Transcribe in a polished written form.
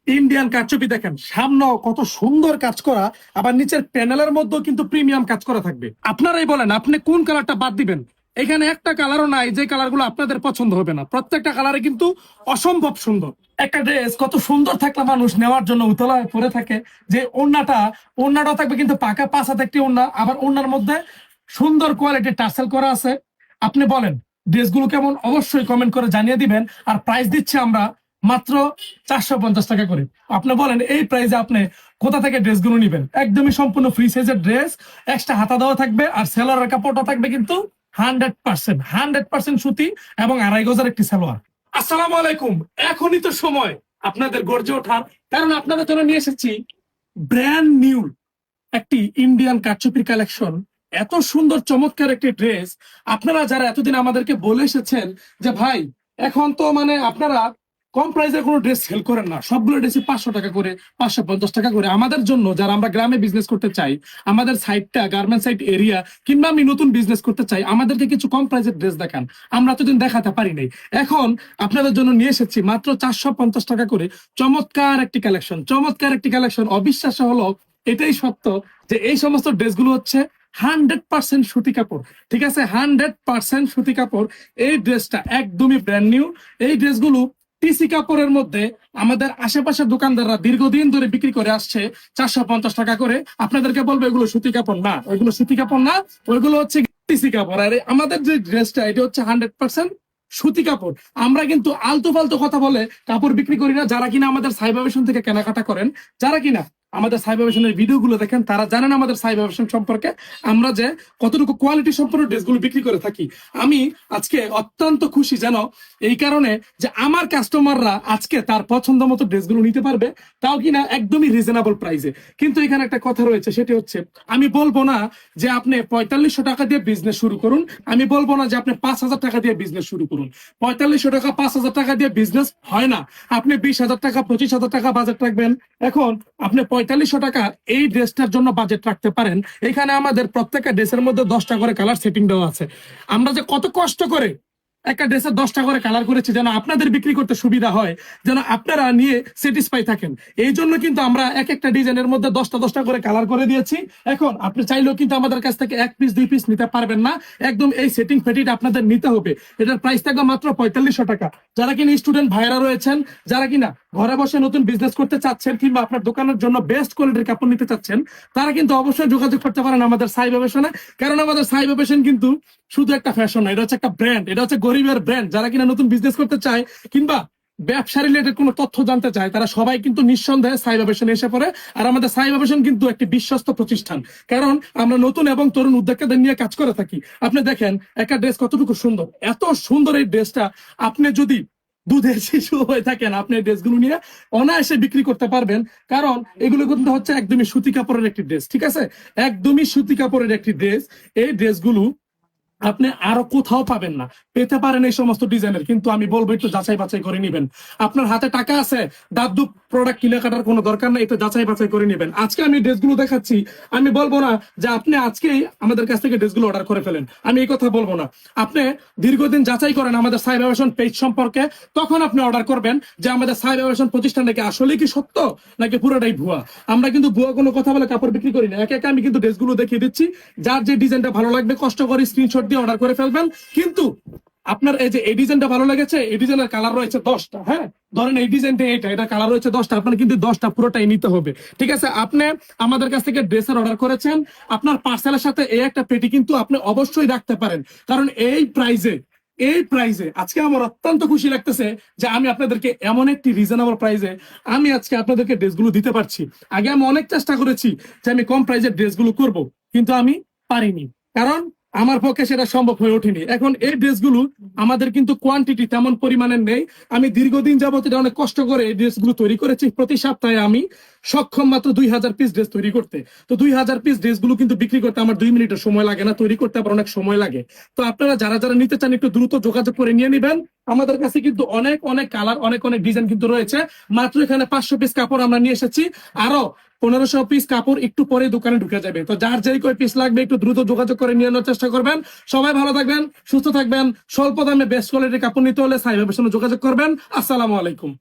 Indian কারচুপি দেখেন, সামনেও কত সুন্দর কাজ করা, আবার নিচের প্যানেলের মধ্যেও কিন্তু প্রিমিয়াম কাজ করা থাকবে। আপনারাই বলেন আপনি কোন কালারটা বাদ দিবেন। এখানে একটা কালারও নাই যে কালারগুলো আপনাদের পছন্দ হবে না, প্রত্যেকটা কালারে কিন্তু অসম্ভব সুন্দর। একটা ড্রেস কত সুন্দর থাকলে মানুষ নেওয়ার জন্য উতলায় পরে থাকে। যে ওড়নাটাও থাকবে কিন্তু পাকা 5 হাত একটি ওড়না, আবার ওড়নার মধ্যে সুন্দর কোয়ালিটির টার্সেল করা আছে। আপনি বলেন ড্রেসগুলো কেমন, অবশ্যই কমেন্ট করে জানিয়ে দিবেন। আর প্রাইস দিচ্ছি আমরা মাত্র 450 টাকা করে। আপনি বলেন এই প্রাইসে আপনি কোথা থেকে ড্রেসগুলো নিবেন? একদমই সম্পূর্ণ ফ্রি সাইজের ড্রেস, এক্সট্রা হাতা দেওয়া থাকবে, আর সেলোয়ারের কাপড়টা থাকবে কিন্তু 100% সুতি এবং 2.5 গজের একটি সালোয়ার। আসসালামু আলাইকুম। এখনই তো সময় আপনাদের গর্জে ওঠার, কারণ আপনাদের জন্য নিয়ে এসেছি ব্র্যান্ড নিউ একটি ইন্ডিয়ান কারচুপির কালেকশন। এত সুন্দর চমৎকার একটি ড্রেস। আপনারা যারা এতদিন আমাদেরকে বলে এসেছেন যে ভাই এখন তো মানে আপনারা কম প্রাইসের কোনো ড্রেস সেল করেন না, সবগুলো ড্রেসই 500 টাকা করে, 550 টাকা করে। আমাদের জন্য যারা আমরা গ্রামে বিজনেস করতে চাই, আমাদের সাইটটা গার্মেন্ট সাইট এরিয়া, কিংবা আমি নতুন বিজনেস করতে চাই, আমাদেরকে কিছু কম প্রাইসের ড্রেস দেখান। আমরা এতদিন দেখাতে পারি নাই, এখন আপনাদের জন্য নিয়ে এসেছি মাত্র 450 টাকা করে চমৎকার একটি কালেকশন। চমৎকার একটি কালেকশন, অবিশ্বাস্য হলো এটাই সত্য যে এই সমস্ত ড্রেসগুলো হচ্ছে 100% সুতি কাপড়। ঠিক আছে, 100% সুতি কাপড়। এই ড্রেসটা একদমই ব্র্যান্ড নিউ। এই ড্রেসগুলো টিসি কাপড়ের মধ্যে আমাদের আশেপাশের দোকানদাররা দীর্ঘদিন ধরে বিক্রি করে আসছে 450 টাকা করে। আপনাদেরকে বলবো এগুলো সুতি কাপড় না, ওইগুলো সুতি কাপড় না, ওইগুলো হচ্ছে টিসি কাপড়। আর আমাদের যে ড্রেসটা এটা হচ্ছে 100% সুতি কাপড়। আমরা কিন্তু আলতু ফালতু কথা বলে কাপড় বিক্রি করি না। যারা কিনা আমাদের সাইবার ফ্যাশন থেকে কেনাকাটা করেন, যারা কিনা আমাদের সাইবার ফ্যাশনের ভিডিও গুলো দেখেন, তারা জানেন আমাদের সাইবার ফ্যাশন সম্পর্কে, আমরা যে কতটুকু কোয়ালিটি সম্পন্ন ড্রেসগুলো বিক্রি করে থাকি। আমি আজকে অত্যন্ত খুশি যেন এই কারণে যে আমার কাস্টমাররা আজকে তার পছন্দ মতো ড্রেসগুলো নিতে পারবে, তাও কিনা একদমই রিজনেবল প্রাইসে। কিন্তু এখানে একটা কথা রয়েছে, সেটি হচ্ছে আমি বলবো না যে আপনি 4500 টাকা দিয়ে বিজনেস শুরু করুন, আমি বলবো না যে আপনি 5000 টাকা দিয়ে বিজনেস শুরু করুন। 4500 টাকা 5000 টাকা দিয়ে বিজনেস হয় না। আপনি 20,000 টাকা 25,000 টাকা বাজেট রাখবেন। এখন আপনি 4500 টাকা এই ড্রেসটার জন্য বাজেট রাখতে পারেন। এখানে আমাদের প্রত্যেকটা ড্রেসের মধ্যে 10টা করে কালার সেটিং দেওয়া আছে। আমরা যে কত কষ্ট করে একটা ড্রেসের 10টা করে কালার করেছি যেন আপনাদের বিক্রি করতে সুবিধা হয়, যেন আপনারা নিয়ে স্যাটিসফাই থাকেন। এই জন্য কিন্তু আমরা এক একটা ডিজাইনের মধ্যে 10টা করে কালার করে দিয়েছি। এখন আপনি চাইলেও কিন্তু আমাদের কাছ থেকে 1 পিস 2 পিস নিতে পারবেন না, একদম এই সেটিং ফেটিটা আপনাদের নিতে হবে। এটার প্রাইস থাকবে মাত্র 4500 টাকা। যারা কিনা স্টুডেন্ট ভাইরা রয়েছেন, যারা কিনা ঘরে বসে নতুন বিজনেস করতে চাচ্ছেন, কিংবা আপনার দোকানের জন্য বেস্ট কোয়ালিটির কাপড় নিতে চাচ্ছেন, তারা কিন্তু অবশ্যই যোগাযোগ করতে পারেন আমাদের সাইবার ফ্যাশনে। কারণ আমাদের সাইবার ফ্যাশন কিন্তু শুধু একটা ফ্যাশন না, এটা হচ্ছে একটা ব্র্যান্ড, এটা হচ্ছে গরিবের ব্র্যান্ড। যারা কিনা নতুন বিজনেস করতে চায় কিংবা ব্যবসা রিলেটেড কোনো তথ্য জানতে চায়, তারা সবাই কিন্তু নিঃসন্দেহে সাইবার ফ্যাশনে এসে পড়ে। আর আমাদের সাইবার ফ্যাশন কিন্তু একটি বিশ্বস্ত প্রতিষ্ঠান, কারণ আমরা নতুন এবং তরুণ উদ্যোক্তাদের নিয়ে কাজ করে থাকি। আপনি দেখেন একটা ড্রেস কতটুকু সুন্দর, এত সুন্দর এই ড্রেসটা। আপনি যদি দুধের শিশু হয়ে থাকেন, আপনি এই ড্রেসগুলো নিয়ে অনায়াসে বিক্রি করতে পারবেন। কারণ এগুলো কিন্তু হচ্ছে একদমই সুতি কাপড়ের একটি ড্রেস। ঠিক আছে, একদমই সুতি কাপড়ের একটি ড্রেস। এই ড্রেসগুলো আপনি আরো কোথাও পাবেন না। পেতে পারেন এই সমস্ত ডিজাইনের, কিন্তু আমি বলবো একটু যাচাই বাছাই করে নিবেন। আপনার হাতে টাকা আছে, দাদু প্রোডাক্ট কিনে কাটার কোনো দরকার নেই, একটু যাচাই বাছাই করে নিবেন। আজকে আমি ড্রেসগুলো দেখাচ্ছি, আমি বলবো না যে আপনি আজকেই আমাদের কাছ থেকে ড্রেসগুলো অর্ডার করে ফেলেন, আমি এই কথা বলবো না। আপনি দীর্ঘদিন যাচাই করেন আমাদের সাইবার ফ্যাশন পেজ সম্পর্কে, তখন আপনি অর্ডার করবেন যে আমাদের সাইবার ফ্যাশন প্রতিষ্ঠানটাকে আসলে কি সত্য নাকি পুরোটাই ভুয়া। আমরা কিন্তু ভুয়া কোনো কথা বলে কাপড় বিক্রি করি না। একে একে আমি কিন্তু ড্রেসগুলো দেখিয়ে দিচ্ছি, যার যে ডিজাইনটা ভালো লাগবে কষ্ট করে স্ক্রিনশট দিয়ে অর্ডার করে ফেলবেন। কিন্তু আপনার এই যে এই ডিজাইনটা ভালো লেগেছে, এই ডিজাইনের কালার রয়েছে 10টা। হ্যাঁ, ধরেন এই ডিজাইনটা এটা কালার রয়েছে 10টা, আপনার কিন্তু 10টা পুরোটাই নিতে হবে। ঠিক আছে, আপনি আমাদের কাছ থেকে ড্রেসের অর্ডার করেছেন, আপনার পার্সেলের সাথে এই একটা পেটি কিন্তু আপনি অবশ্যই রাখতে পারেন। কারণ এই প্রাইজে আজকে আমার অত্যন্ত খুশি লাগতেছে যে আমি আপনাদেরকে এমন একটি রিজনেবল প্রাইজে আমি আজকে আপনাদেরকে ড্রেসগুলো দিতে পারছি। আগে আমি অনেক চেষ্টা করেছি যে আমি কম প্রাইজের ড্রেসগুলো করব, কিন্তু আমি পারিনি, কারণ আমার পক্ষে সেটা সম্ভব হয়ে ওঠেনি। এখন এই ড্রেসগুলো আমাদের কিন্তু কোয়ান্টিটি তেমন পরিমাণের নেই। আমি দীর্ঘদিন যাবত এটা অনেক কষ্ট করে এই ড্রেসগুলো তৈরি করেছি। প্রতি সপ্তাহে আমি সক্ষম মাত্র 2000 পিস ড্রেস তৈরি করতে। তো 2000 পিস ড্রেসগুলো কিন্তু বিক্রি করতে আমার 2 মিনিটের সময় লাগে না, তৈরি করতে আবার অনেক সময় লাগে। তো আপনারা যারা যারা নিতে চান একটু দ্রুত যোগাযোগ করে নিয়ে নেবেন। আমাদের কাছে কিন্তু অনেক অনেক কালার, অনেক অনেক ডিজাইন কিন্তু রয়েছে। মাত্র এখানে 500 পিস কাপড় আমরা নিয়ে এসেছি, আরো 1500 পিস কাপড় একটু পরে দোকানে ঢুকে যাবে। তো যার যেই কয় পিস লাগবে একটু দ্রুত যোগাযোগ করে নিয়ে নেওয়ার চেষ্টা করবেন। সবাই ভালো থাকবেন, সুস্থ থাকবেন। স্বল্প দামে বেস্ট কোয়ালিটির কাপড় নিতে হলে সাইবার ফ্যাশনে যোগাযোগ করবেন। আসসালামু আলাইকুম।